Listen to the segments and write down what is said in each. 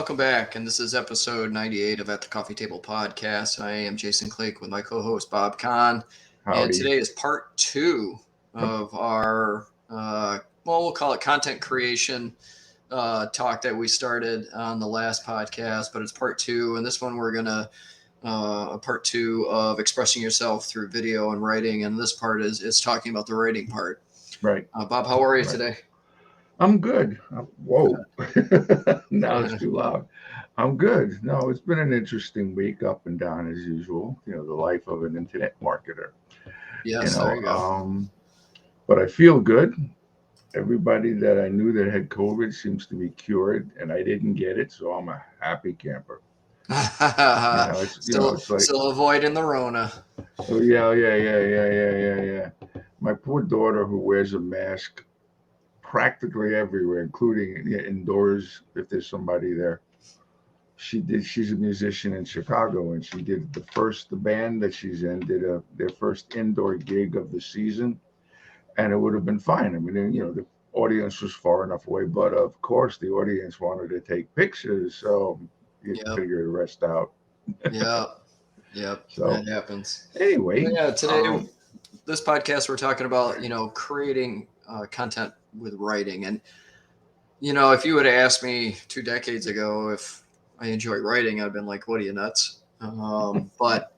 welcome back. And this is episode 98 of At the Coffee Table Podcast. I am Jason Clake with my co host, Bob Kahn. And Howdy. today is part two of our, we'll call it content creation talk that we started on the last podcast, but it's part two. And this one, we're going to a part two of expressing yourself through video and writing. And this part is talking about the writing part. Right. Bob, how are you today? I'm good. Whoa. Now it's too loud. I'm good. No, it's been an interesting week, up and down as usual. The life of an internet marketer. Yes, there you go. But I feel good. Everybody that I knew that had COVID seems to be cured, and I didn't get it, so I'm a happy camper. It's like still avoiding the Rona. Oh yeah. My poor daughter, who wears a mask practically everywhere, including indoors if there's somebody there. She's a musician in Chicago, and she did the band that she's in did their first indoor gig of the season, and it would have been fine. I mean, the audience was far enough away, but of course the audience wanted to take pictures, so you figure the rest out. Yep. So that happens. Anyway, today this podcast we're talking about creating content with writing. And if you would have asked me 2 decades ago if I enjoy writing, I've been like, what are you, nuts? But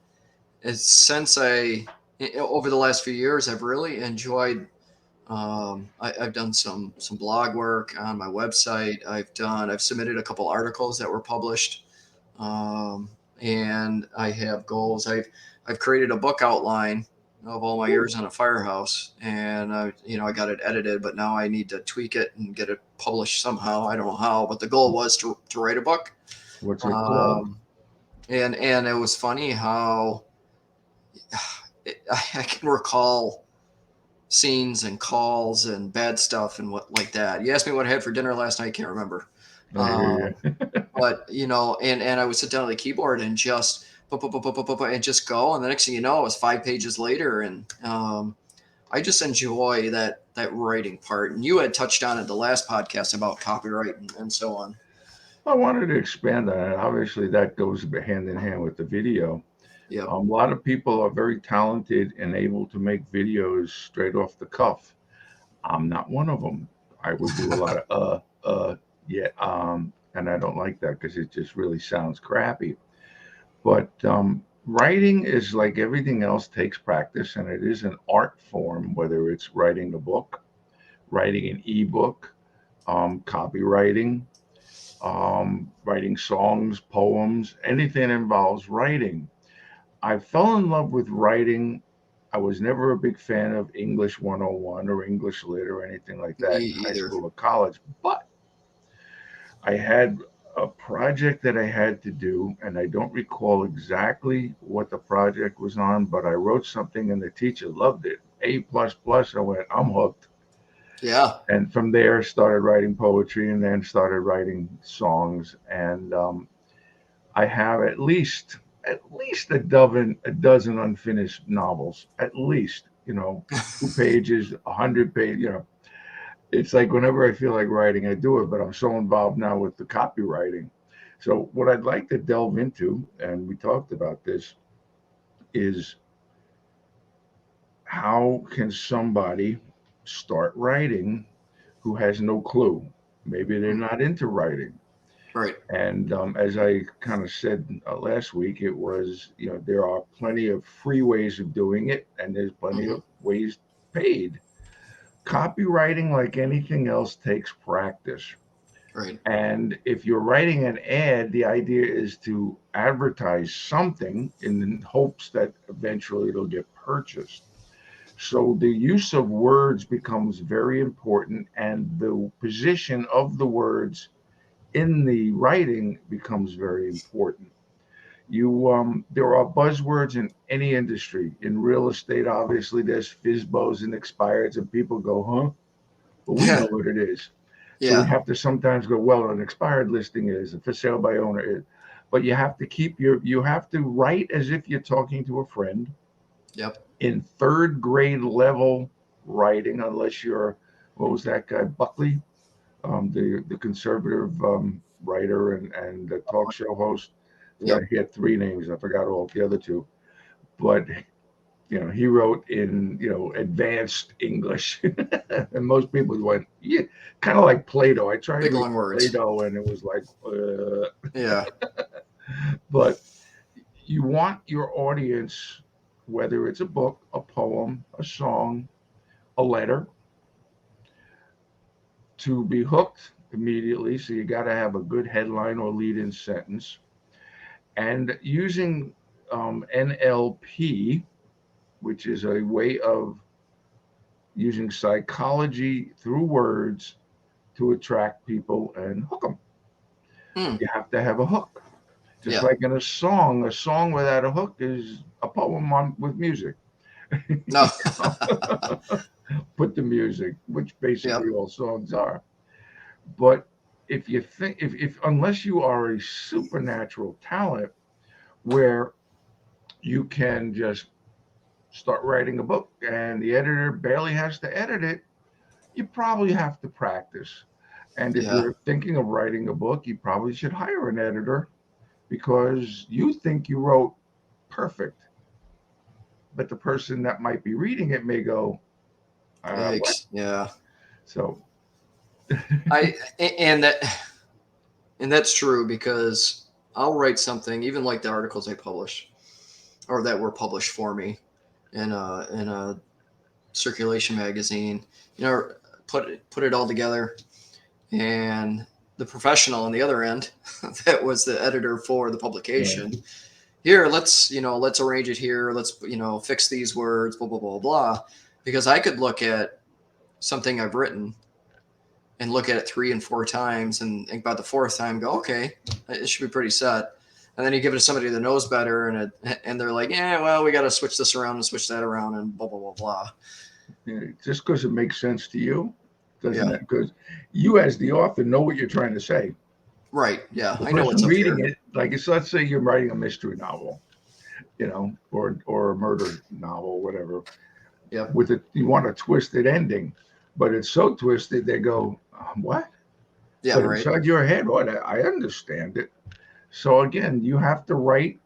since over the last few years, I've really enjoyed I've done some blog work on my website. I've submitted a couple articles that were published, and I have goals. I've created a book outline of all my years on a firehouse, and I got it edited, but now I need to tweak it and get it published somehow. I don't know how, but the goal was to write a book. What's it called? And it was funny how I can recall scenes and calls and bad stuff and what like that. You asked me what I had for dinner last night. I can't remember. But and I would sit down at the keyboard and just and just go, and the next thing you know, it was 5 pages later, and I just enjoy that writing part. And you had touched on it the last podcast about copyright and so on. I wanted to expand on it. Obviously, that goes hand in hand with the video. Yeah, a lot of people are very talented and able to make videos straight off the cuff. I'm not one of them. I would do a lot of and I don't like that because it just really sounds crappy. But writing is like everything else, takes practice, and it is an art form, whether it's writing a book, writing an ebook, copywriting, writing songs, poems, anything that involves writing. I fell in love with writing. I was never a big fan of English 101 or English Lit or anything like that in high school or college, but I had a project that I had to do, and I don't recall exactly what the project was on, but I wrote something and the teacher loved it. A++. I went, I'm hooked. Yeah. And from there, started writing poetry, and then started writing songs. And I have at least a dozen unfinished novels, at least, 2 pages, 100 pages, It's like whenever I feel like writing, I do it, but I'm so involved now with the copywriting. So what I'd like to delve into, and we talked about this, is how can somebody start writing who has no clue? Maybe they're not into writing. Right. And as I kind of said last week, it was, there are plenty of free ways of doing it, and there's plenty of ways paid. Copywriting, like anything else, takes practice. Right. And if you're writing an ad, the idea is to advertise something in the hopes that eventually it'll get purchased. So the use of words becomes very important, and the position of the words in the writing becomes very important. There are buzzwords in any industry. In real estate, obviously, there's FISBOs and expireds, and people go, huh? But we know what it is. So we have to sometimes go, well, an expired listing is, a for sale by owner is. But you have to you have to write as if you're talking to a friend. Yep. In 3rd grade level writing, unless you're, what was that guy, Buckley? The conservative writer and the talk show host. Yeah, Yep. he had three names. I forgot all the other two, but he wrote in advanced English, and most people went, yeah, kind of like Plato. I tried Big reading long words. Plato, and it was like, Yeah. but you want your audience, whether it's a book, a poem, a song, a letter, to be hooked immediately. So you got to have a good headline or lead-in sentence, and using NLP, which is a way of using psychology through words to attract people and hook them. Hmm. You have to have a hook. Just Yeah. like in a song without a hook is a poem with music. No. Put the music, which basically Yep. all songs are. But if you think, if unless you are a supernatural talent where you can just start writing a book and the editor barely has to edit it, you probably have to practice. And if Yeah. you're thinking of writing a book, you probably should hire an editor because you think you wrote perfect, but the person that might be reading it may go, what? Yikes. Yeah. So, I and that and that's true because I'll write something, even like the articles I publish or that were published for me in a circulation magazine. You know, put it all together, and the professional on the other end, that was the editor for the yeah, publication. Here, let's arrange it here. Let's fix these words. Blah blah blah blah. Because I could look at something I've written and look at it 3 and 4 times and think about the fourth time, go, okay, it should be pretty set. And then you give it to somebody that knows better, and they're like, yeah, well, we got to switch this around and switch that around and blah blah blah blah. yeah, just because it makes sense to you doesn't Yeah, that because you as the author know what you're trying to say. right. Yeah, The I know what's person up reading here. it, like it's let's say you're writing a mystery novel, or a murder novel, whatever. Yep. With it, you want a twisted ending, but it's so twisted they go, what? Yeah. But Right. inside your head, what? I understand it. So again, you have to write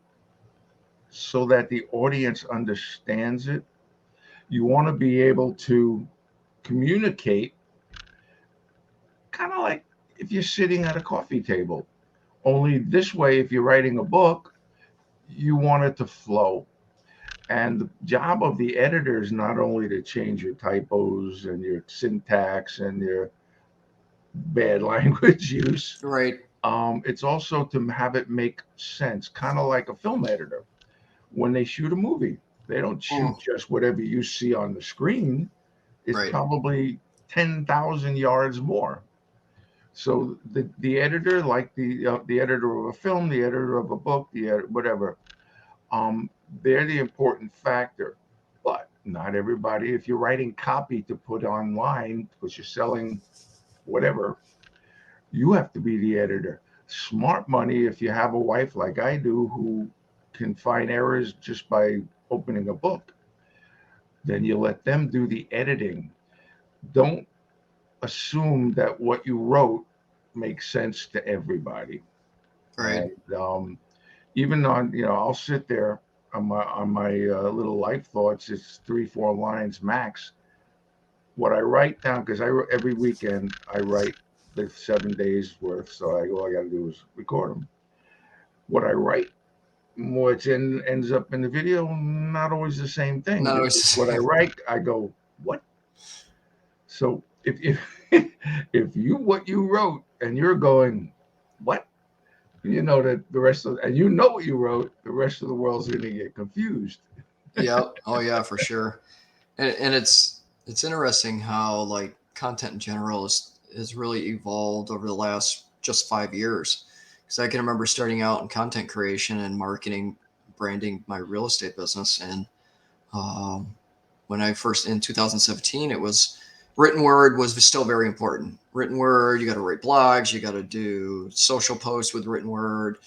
so that the audience understands it. You want to be able to communicate, kind of like if you're sitting at a coffee table. Only this way, if you're writing a book, you want it to flow. And the job of the editor is not only to change your typos and your syntax and your bad language use, Right. it's also to have it make sense, kind of like a film editor. When they shoot a movie, they don't shoot Mm, just whatever you see on the screen. It's right. probably 10,000 yards more. So the editor, like the editor of a film, the editor of a book, whatever, um, they're the important factor. But not everybody. If you're writing copy to put online because you're selling whatever, you have to be the editor. Smart money, if you have a wife like I do who can find errors just by opening a book, then you let them do the editing. Don't assume that what you wrote makes sense to everybody. Right. And even on, I'll sit there on my little life thoughts. It's 3 4 lines max. What I write down because every weekend I write the 7 days worth. So all I got to do is record them. What I write, what ends up in the video, not always the same thing. Not always Because the what I same. write, I go, what? So if if you what you wrote and you're going, what? You know that the rest of and you know what you wrote, the rest of the world's going to get confused. Yep. Oh yeah, for sure. And it's interesting how like content in general is really evolved over the last just 5 years. Because I can remember starting out in content creation and marketing, branding my real estate business, and um, when I first in 2017, it was written word was still very important. Written word, you got to write blogs, you got to do social posts with written word,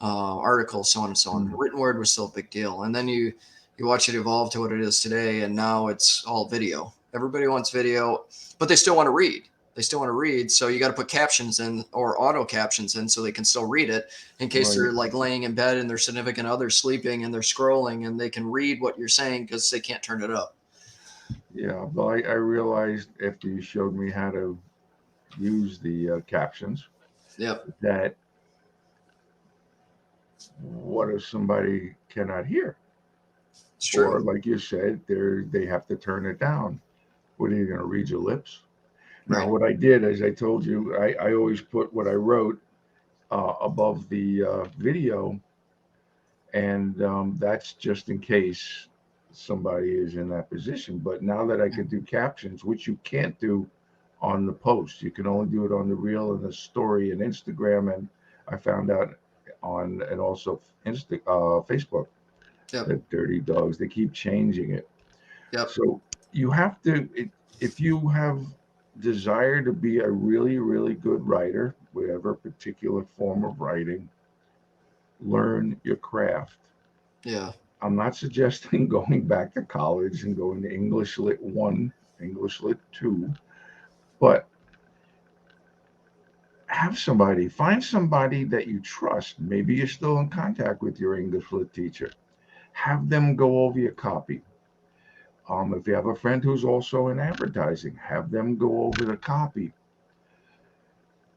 articles, so on and so on. Mm. Written word was still a big deal, and then you watch it evolve to what it is today, and now it's all video. Everybody wants video, but they still want to read. They still want to read. So you got to put captions in or auto captions in so they can still read it in case Right. they're like laying in bed and their significant other sleeping and they're scrolling and they can read what you're saying because they can't turn it up. Yeah, but I realized after you showed me how to use the captions Yep. that what if somebody cannot hear? It's Or true. like you said, they have to turn it down. What are you going to read your lips? Now, Right. what I did, as I told you, I always put what I wrote above the video, and that's just in case somebody is in that position. But now that I can do captions, which you can't do on the post, you can only do it on the reel and the story and Instagram, and I found out on and also Facebook. Yep. The dirty dogs, they keep changing it. Yep. So you have to, if you have desire to be a really, really good writer, whatever particular form of writing, learn your craft. Yeah. I'm not suggesting going back to college and going to English Lit 1, English Lit 2, but find somebody that you trust. Maybe you're still in contact with your English Lit teacher. Have them go over your copy. If you have a friend who's also in advertising, have them go over the copy.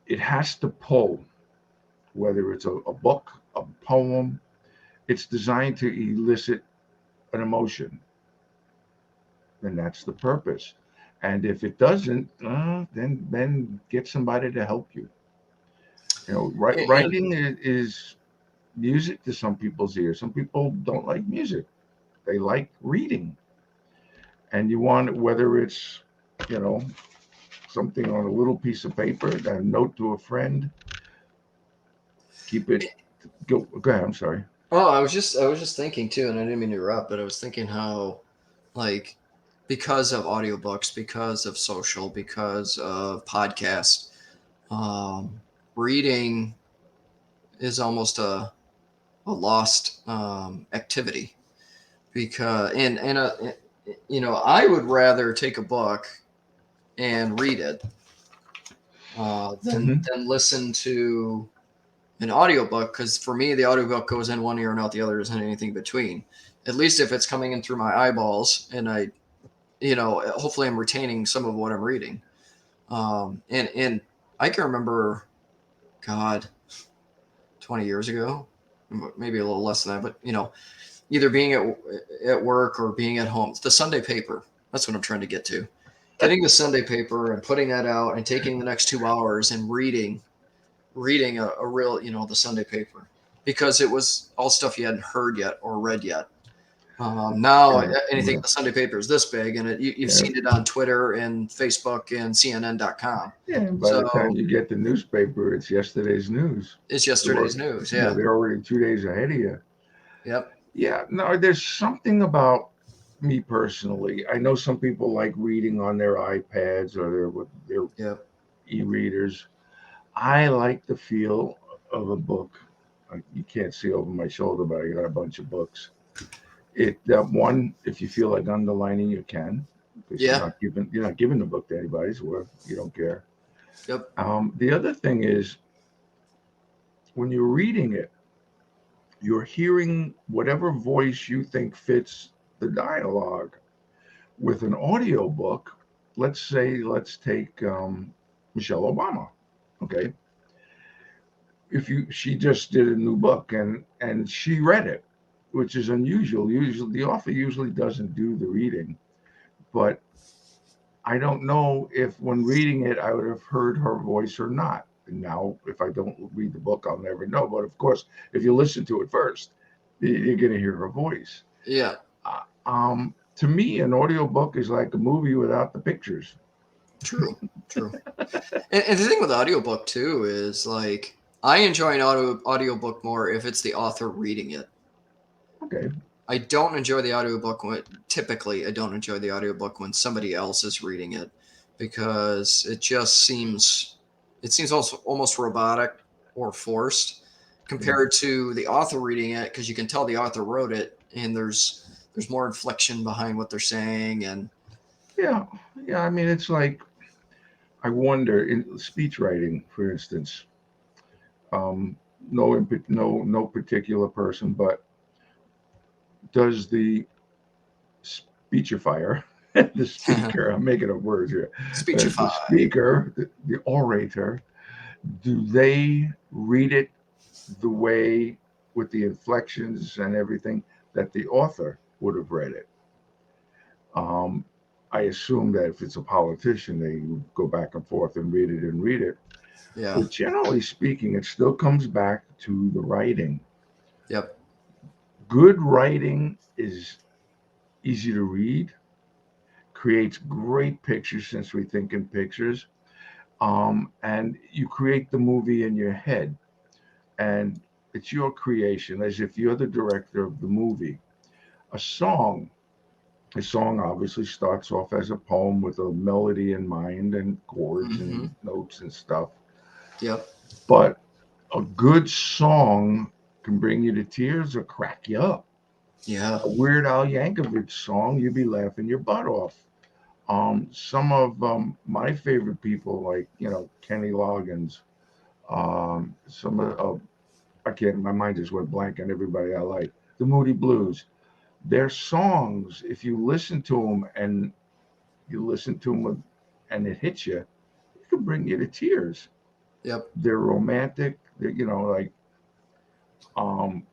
It has to pull, whether it's a book, a poem. It's designed to elicit an emotion, and that's the purpose. And if it doesn't, then get somebody to help you. You know, And writing is music to some people's ears. Some people don't like music; they like reading. And you want whether it's you know something on a little piece of paper, a note to a friend. Keep it. Go ahead. I'm sorry. oh, I was just thinking too, and I didn't mean to interrupt, but I was thinking how like because of audiobooks, because of social, because of podcasts, reading is almost a lost activity because I would rather take a book and read it than Hmm. listen to an audiobook because for me the audiobook goes in one ear and out the other, isn't anything between. At least if it's coming in through my eyeballs and hopefully I'm retaining some of what I'm reading. And I can remember, God, 20 years ago, maybe a little less than that, but either being at work or being at home. It's the Sunday paper. That's what I'm trying to get to. Getting the Sunday paper and putting that out and taking the next 2 hours and reading a real, the Sunday paper because it was all stuff you hadn't heard yet or read yet. Now Yeah, anything in yeah, the Sunday paper is this big, and you've yeah. seen it on Twitter and Facebook and CNN.com. Yeah, and by the time So you get the newspaper, it's yesterday's news. it's They're yesterday's already, news. Yeah. they're already 2 days ahead of you. Yep. Yeah, no, there's something about me personally. I know some people like reading on their iPads or their Yep. e-readers. I like the feel of a book. You can't see over my shoulder, but I got a bunch of books. It one, if you feel like underlining, you can, because Yeah. you're not giving the book to anybody, so you don't care. Yep. The other thing is when you're reading it, you're hearing whatever voice you think fits the dialogue. With an audio book, let's take Michelle Obama. Okay, if you she just did a new book and she read it, which is unusual. Usually the author usually doesn't do the reading, but I don't know if when reading it I would have heard her voice or not. And now, if I don't read the book, I'll never know. But of course, if you listen to it first, you're going to hear her voice. Yeah. To me, an audiobook is like a movie without the pictures. True. True. And the thing with audiobook too is like I enjoy an audiobook more if it's the author reading it. Okay. I don't enjoy the audiobook when typically I don't enjoy the audiobook when somebody else is reading it because it seems almost robotic or forced Yeah. compared to the author reading it because you can tell the author wrote it and there's more inflection behind what they're saying and Yeah. Yeah. I mean, it's like I wonder in speech writing, for instance, um, no particular person, but does the speechifier, the speaker, I'm making up words here, the Speechify. speaker, the orator, do they read it the way with the inflections and everything that the author would have read it? Um, I assume that if it's a politician, they go back and forth and read it and read it. Yeah. But generally speaking, it still comes back to the writing. Yep. Good writing is easy to read, creates great pictures since we think in pictures, and you create the movie in your head, and it's your creation as if you're the director of the movie. A song, a song obviously starts off as a poem with a melody in mind and chords Hmm. and notes and stuff, Yep. but a good song can bring you to tears or crack you up. Yeah. A Weird Al Yankovic song, you'd be laughing your butt off. Some of my favorite people, like Kenny Loggins, some of I can't. My mind just went blank on everybody I like. The Moody Blues. Their songs, if you listen to them and you listen to them and it hits you, it can bring you to tears. Yep. They're romantic. They're like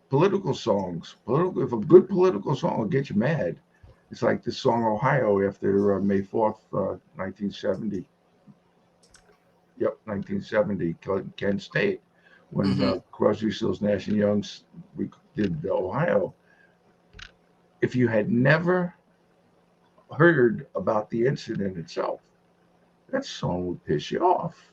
political songs. Political. If a good political song will get you mad, it's like the song Ohio after May 4th, 1970. Yep, 1970, Kent State, when Hmm. Crosby, Stills, Nash and Young's we did the Ohio. If you had never heard about the incident itself, that song would piss you off.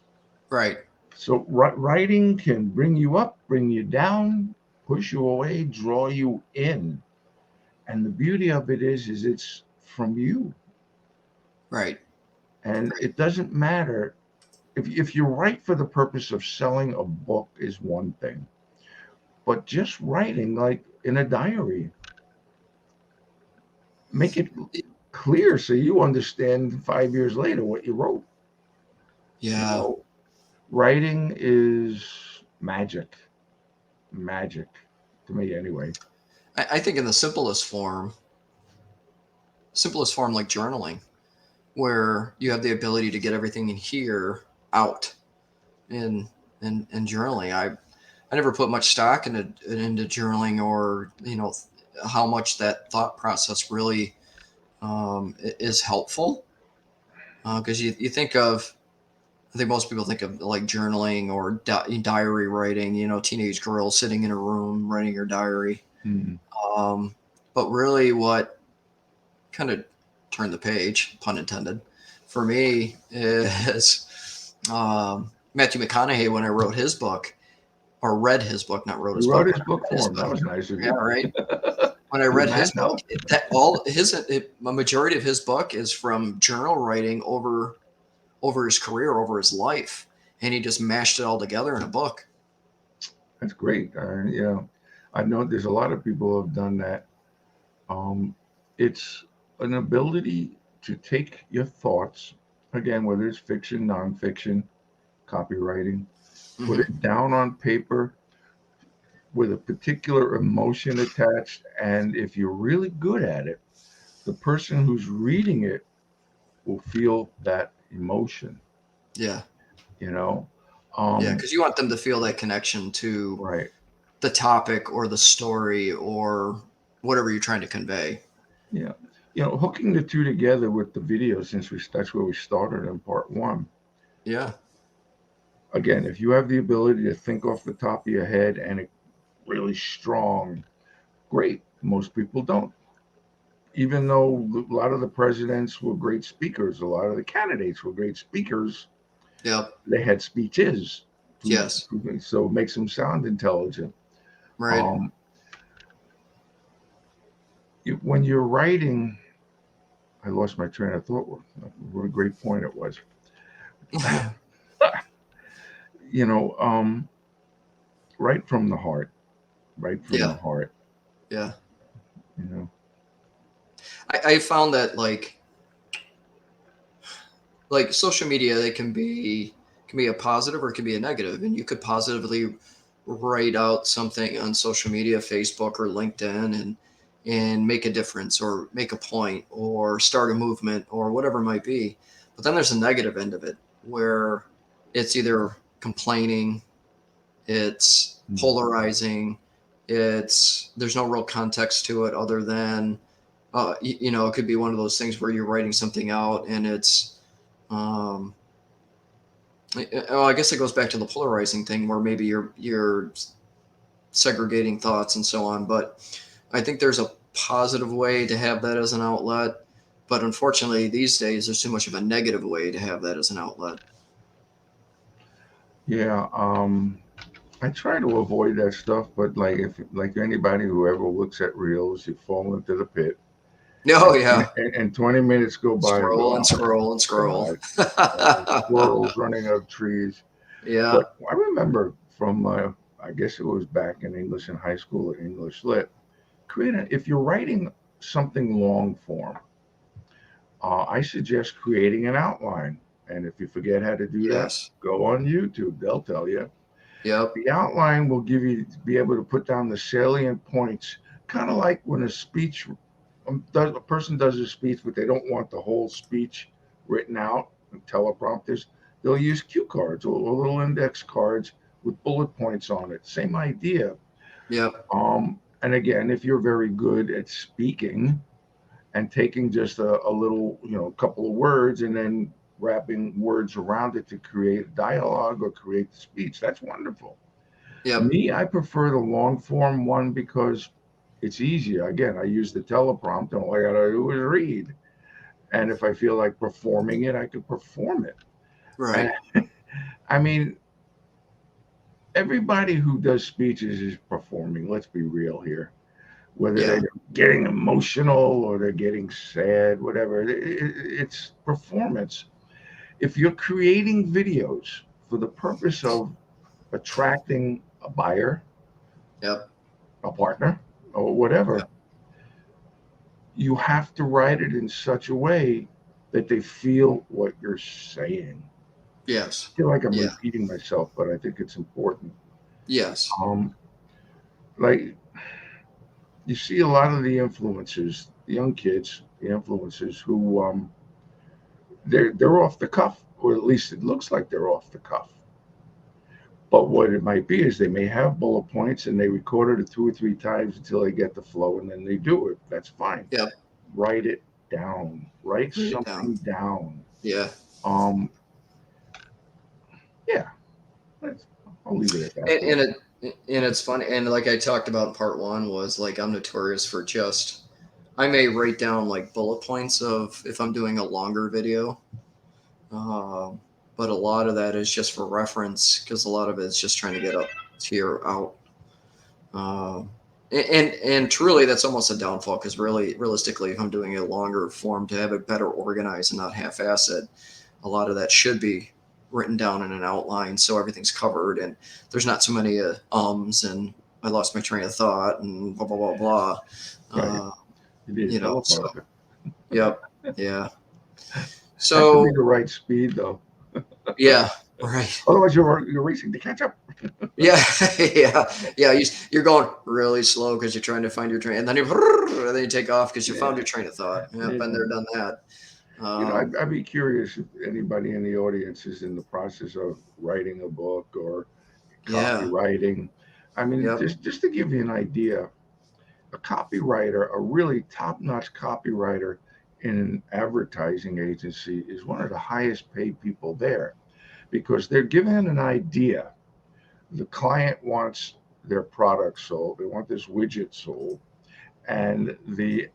Right. So writing can bring you up, bring you down, push you away, draw you in. And the beauty of it is it's from you. Right. And Right. it doesn't matter if you write for the purpose of selling a book is one thing, but just writing like in a diary, make it clear so you understand 5 years later what you wrote. You Yeah. know, writing is magic, magic to me anyway. I think in the simplest form like journaling, where you have the ability to get everything in here out in in journaling. I never put much stock into journaling, or how much that thought process really is helpful, because you think of, I think most people think of like journaling or diary writing, teenage girl sitting in a room writing her diary. Mm. Um, but really, what kind of turned the page, pun intended, for me is Matthew McConaughey when I wrote his book, or read his book, not wrote You his wrote book. his When I book read his for him. book, That was nice of yeah, you. right. When I Did read Matt his book, know? a majority of his book is from journal writing over his career, over his life, and he just mashed it all together in a book. That's great. I know there's a lot of people who have done that. Um, it's an ability to take your thoughts, again, whether it's fiction, nonfiction, copywriting, put Hmm. it down on paper with a particular emotion attached. And if you're really good at it, the person who's reading it will feel that emotion, Yeah, you know? yeah, Um, because you want them to feel that connection to right. the topic or the story or whatever you're trying to convey. Yeah. Hooking the two together with the video, since that's where we started in part one. Yeah, Again, if you have the ability to think off the top of your head and it really strong, great. Most people don't. Even though a lot of the presidents were great speakers, a lot of the candidates were great speakers, yep, they had speeches. yes, So it makes them sound intelligent. right. Um, when you're writing, I lost my train of thought. What a great point it was. you know, um, right from the heart, right from Yeah, the heart. yeah. You know, I found that like social media, they can be a positive or it can be a negative, and you could positively write out something on social media, Facebook or LinkedIn, and make a difference or make a point or start a movement or whatever it might be. But then there's a negative end of it where it's either complaining, it's Mm. polarizing, it's there's no real context to it other than it could be one of those things where you're writing something out and it's um, I guess it goes back to the polarizing thing where maybe you're segregating thoughts and so on. But I think there's a positive way to have that as an outlet. But unfortunately, these days, there's too much of a negative way to have that as an outlet. Yeah, I try to avoid that stuff, but like if like anybody who ever looks at reels, you fall into the pit, Oh, and yeah. 20 minutes go by and go, Scroll and oh my scroll and scroll. God, squirrels running up trees. Yeah. But I remember from, I guess it was back in English in high school at English Lit, if you're writing something long form, I suggest creating an outline. And if you forget how to do that, Yes. go on YouTube. They'll tell you. Yep. The outline will give you be able to put down the salient points, kind of like when a speech a person does a speech, but they don't want the whole speech written out in teleprompters. They'll use cue cards or little index cards with bullet points on it. Same idea. Yep. And again, if you're very good at speaking and taking just a little, couple of words and then wrapping words around it to create a dialogue or create the speech, that's wonderful. Yep. Me, I prefer the long form one because it's easier. Again, I use the teleprompter. All I gotta do is read. And if I feel like performing it, I can perform it. And Right. I mean, everybody who does speeches is performing. Let's be real here. Whether Yeah. they're getting emotional or they're getting sad, whatever, it's performance. If you're creating videos for the purpose of attracting a buyer, Yep. a partner, or whatever, Yep. you have to write it in such a way that they feel what you're saying. Yes. I feel like I'm Yeah. repeating myself, but I think it's important. Yes. Um, like you see a lot of the influencers, the young kids, the influencers who they're off the cuff, or at least it looks like they're off the cuff. But what it might be is they may have bullet points and they record it 2 or 3 times until they get the flow, and then they do it. That's fine. Yep. Write it down. Write Write it down. something down. Yeah. Um, yeah, that's, I'll leave it at that And, for and now. it's funny, and like I talked about in part one, was like I'm notorious for just I may write down like bullet points of if I'm doing a longer video, um, but a lot of that is just for reference because a lot of it is just trying to get up here out. Um, and truly, that's almost a downfall because really, realistically, if I'm doing a longer form to have it better organized and not half-ass it, a lot of that should be written down in an outline so everything's covered and there's not so many and I lost my train of thought and blah blah blah blah. Yeah, Uh, you need a so teleprompter. yep, yeah. Has to be So the right speed though. yeah, right. Otherwise, you're racing to catch up. Yeah, yeah, yeah. You're going really slow because you're trying to find your train, and then and then you take off because you found Yeah, your train of thought. Yeah, yeah. been there, done that. I'd be curious if anybody in the audience is in the process of writing a book or Yeah, copywriting. I mean, yep, just to give you an idea, a copywriter, a really top-notch copywriter in an advertising agency is one of the highest paid people there because they're given an idea. The client wants their product sold, they want this widget sold, and the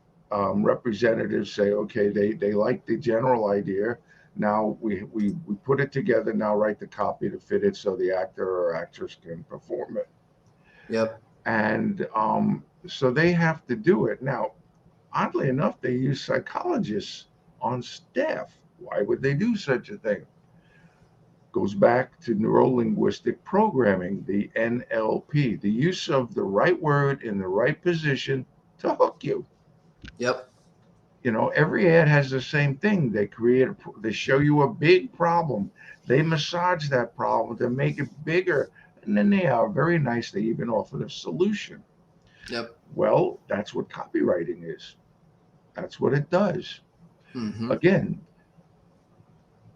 representatives say, okay, they like the general idea. Now we put it together. Now write the copy to fit it so the actor or actress can perform it. yep, And so they have to do it. Now, oddly enough, they use psychologists on staff. Why would they do such a thing? Goes back to neuro linguistic programming, the NLP, the use of the right word in the right position to hook you. yep. Every ad has the same thing. They show you a big problem. They massage that problem to make it bigger. And then they are very nice. They even offer a solution. Yep. Well, that's what copywriting is. That's what it does. Mm-hmm. Again,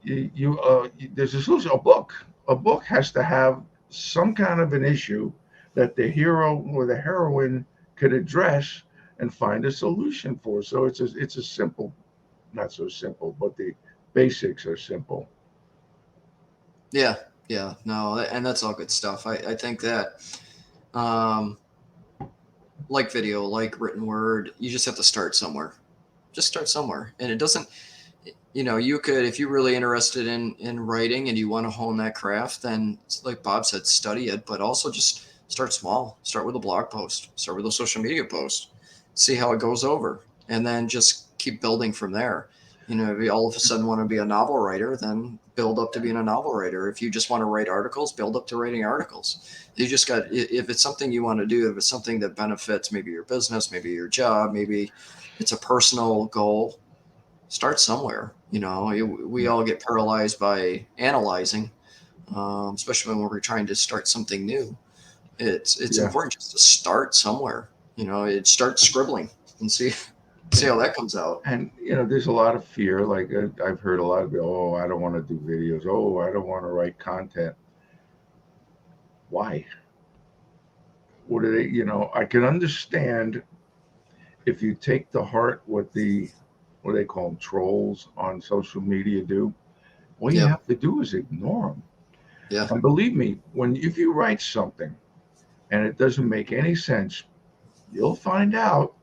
there's a solution. A book has to have some kind of an issue that the hero or the heroine could address and find a solution for. So it's a simple, not so simple, but the basics are simple. Yeah. Yeah. No, and that's all good stuff. I think that, um, like video, like written word, you just have to start somewhere. Just start somewhere. And it doesn't, you could, if you're really interested in writing and you want to hone that craft, then like Bob said, study it, but also just start small. Start with a blog post, start with a social media post, see how it goes over, and then just keep building from there. If you all of a sudden want to be a novel writer, then build up to being a novel writer. If you just want to write articles, build up to writing articles. You just got, if it's something you want to do, if it's something that benefits maybe your business, maybe your job, maybe it's a personal goal, start somewhere. We Yeah, all get paralyzed by analyzing, especially when we're trying to start something new. It's yeah, important just to start somewhere. It start scribbling and see how that comes out. and there's a lot of fear. Like I've heard a lot of, oh, I don't want to do videos. Oh, I don't want to write content. Why? What do they? I can understand if you take to heart what they call them, trolls on social media do. All you Yep. have to do is ignore them. Yeah. And believe me, if you write something and it doesn't make any sense, you'll find out.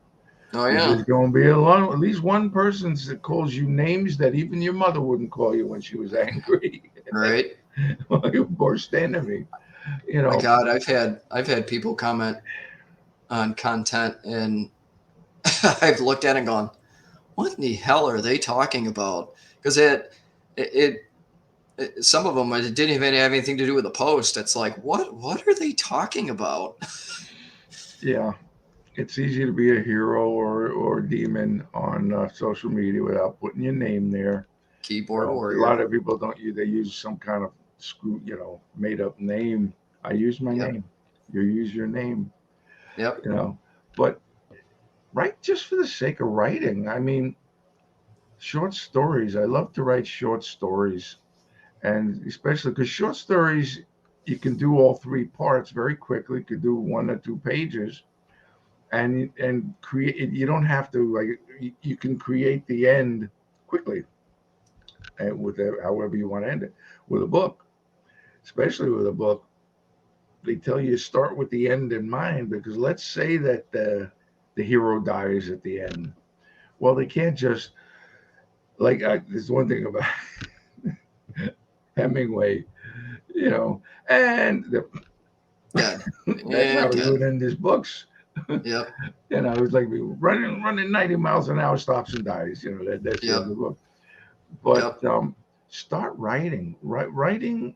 Oh Because yeah. there's going to be at least one person that calls you names that even your mother wouldn't call you when she was angry Right. or stand to me. You My know, God, I've had people comment on content, and I've looked at it and gone, "What in the hell are they talking about?" Because some of them, it didn't even have anything to do with the post. It's like, what are they talking about? yeah, it's easy to be a hero or demon on social media without putting your name there. Keyboard A warrior. lot of people don't use, they use some kind of made up name. I use my Yep. name. You use your name, Yep. you know. But write just for the sake of writing. I mean, short stories. I love to write short stories, and especially because short stories, you can do all three parts very quickly. You could do 1 or 2 pages, and create. You don't have to like. You can create the end quickly, and however you want to end it. With a book, especially with a book, they tell you start with the end in mind, because let's say that the hero dies at the end. Well, they can't just there's one thing about Hemingway, you know, and Dead. that's And how he dead. would end his books. Yep. It was like running 90 miles an hour, stops and dies. That's the end of the Yep. book. But Yep. start writing. Writing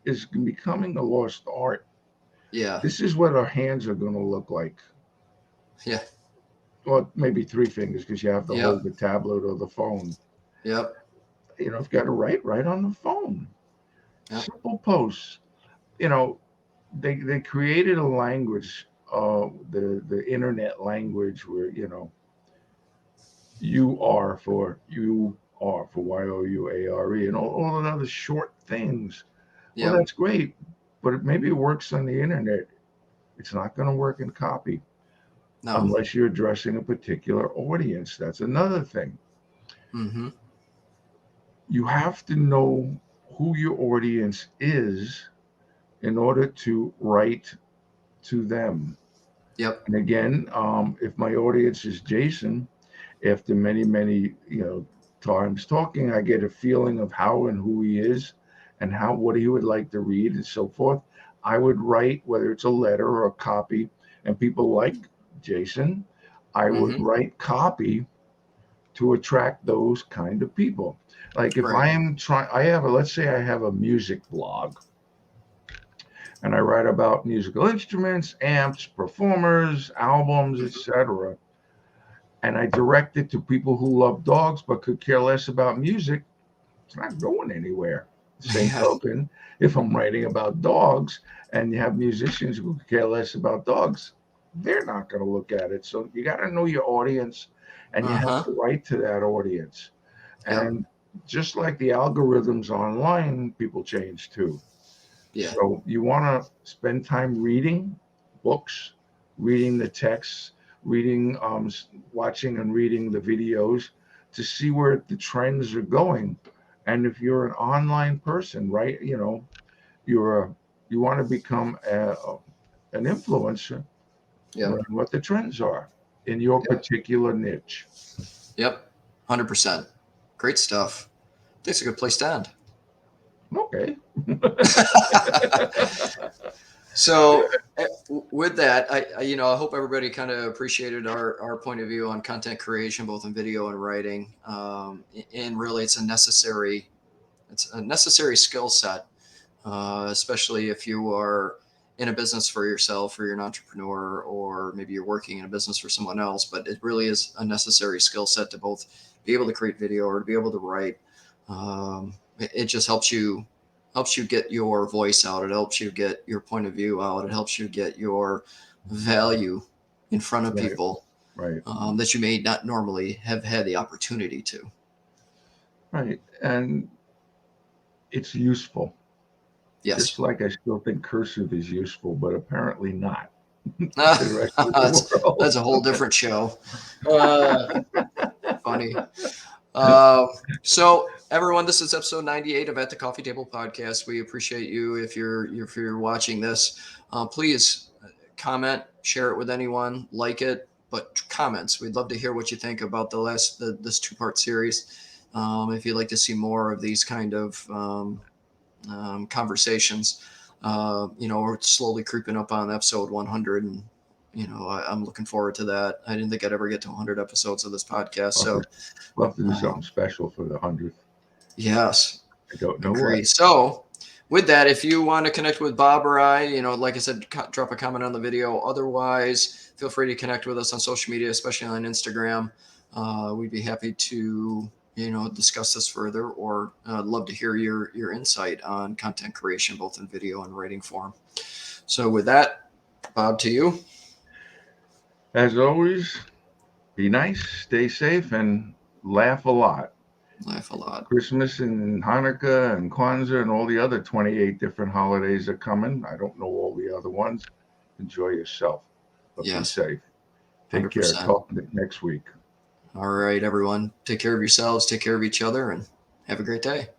is becoming a lost art. Yeah. This is what our hands are going to look like. Yeah. Well, maybe 3 fingers, because you have to hold Yep. the tablet or the phone. Yep. If you've got to write on the phone. Yep. Simple posts. You know, they created a language, the internet language, where you are for youare, and all the other short things. Well, Yep. that's great, but maybe it works on the internet. It's not going to work in copy No. unless you're addressing a particular audience. That's another thing. Mm-hmm. You have to know who your audience is in order to write to them. Yep. And again, if my audience is Jason, after many, many, times talking, I get a feeling of how and who he is, and what he would like to read and so forth. I would write, whether it's a letter or a copy, and people like Jason, I would Mm-hmm. write copy to attract those kind of people. Like if Right. I am trying, let's say I have a music blog, and I write about musical instruments, amps, performers, albums, etc. and I direct it to people who love dogs but could care less about music, it's not going anywhere. Same Yeah. token, if I'm writing about dogs and you have musicians who care less about dogs, they're not going to look at it. So you got to know your audience and you have Uh-huh. to write to that audience. Yep. And just like the algorithms online, people change too. Yeah. So you want to spend time reading books, reading the texts, reading, watching and reading the videos to see where the trends are going. And if you're an online person, right, you're you want to become an influencer, Yep. learn what the trends are in your Yep. particular niche. Yep. 100%. Great stuff. I think it's a good place to end. Okay. So with that, I hope everybody kind of appreciated our point of view on content creation, both in video and writing. And really, it's a necessary skill set, especially if you are in a business for yourself, or you're an entrepreneur, or maybe you're working in a business for someone else. But it really is a necessary skill set to both be able to create video or to be able to write. It just helps you get your voice out. It helps you get your point of view out. It helps you get your value in front of Right, people, right, that you may not normally have had the opportunity to. right. And it's useful. Just Yes. like I still think cursive is useful, but apparently not to the rest of the That's world. a whole different show. Uh, Funny. Uh, so everyone, this is episode 98 of At the Coffee Table Podcast. We appreciate you if you're watching this. Please comment, share it with anyone, like it, but comments. We'd love to hear what you think about this 2-part series. If you'd like to see more of these kind of conversations, we're slowly creeping up on episode 100, and I'm looking forward to that. I didn't think I'd ever get to 100 episodes of this podcast, Love so to, love to do uh, something special for the 100th. yes, I don't know agree. what. So with that, if you want to connect with Bob or I, like I said, drop a comment on the video. Otherwise, feel free to connect with us on social media, especially on Instagram. We'd be happy to discuss this further, or love to hear your insight on content creation, both in video and writing form. So with that, Bob, to you. As always, be nice, stay safe, and laugh a lot. Laugh a lot. Christmas and Hanukkah and Kwanzaa and all the other 28 different holidays are coming. I don't know all the other ones. Enjoy yourself, but be Yes, safe. Take care. 100%. Talk next week. All right, everyone. Take care of yourselves, take care of each other, and have a great day.